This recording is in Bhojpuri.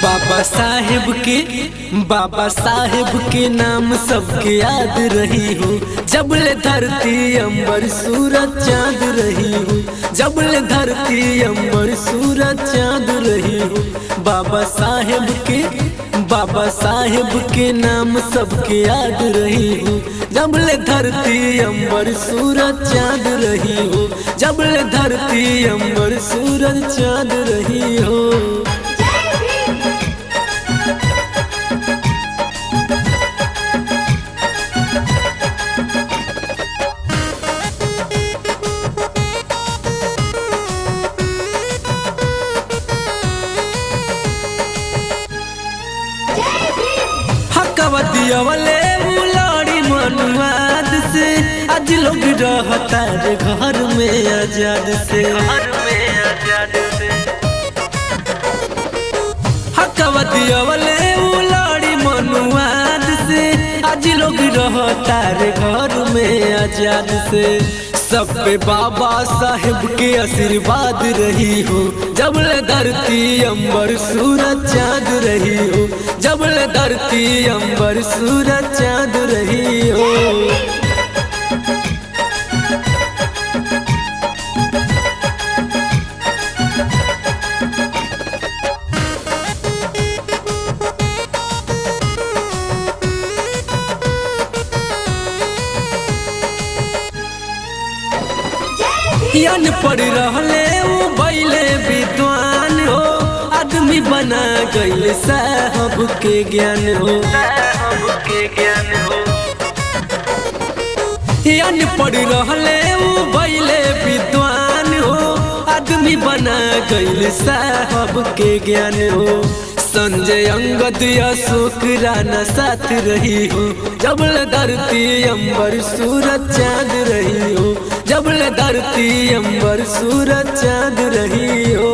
बाबा साहेब के नाम सबके याद रही हो। जबले धरती अंबर सूरज चांद रही हो, जबले धरती अंबर सूरज चांद रही हो। बाबा साहेब के नाम सबके याद रही हो। जबले धरती अंबर सूरज चांद रही हो, जबले धरती अंबर सूरज चांद रही हो। दियावले उलाड़ी मनुआद से आज लोग रहता रे घर में आजाद से। हकवा दियावले उलाड़ी मनुआद से आज लोग रहता रे घर में आजाद से। सब पे बाबा साहेब के आशीर्वाद रही हो। जबले धरती अंबर सूरज चांद रही हो, जबले धरती अंबर सूरज चांद रही हो। यान पढ़ रहले वो बैले विद्वान हो, आदमी बना गइल साहब के ज्ञान हो। यान पढ़ रहले वो बैले विद्वान हो, आदमी बना गइल साहब के ज्ञान हो। संजय अंगद अशोक राणा साथ रही हो। जबले धरती अंबर सूरज चांद रही हो, जबले धरती अंबर सूरज चांद रही हो।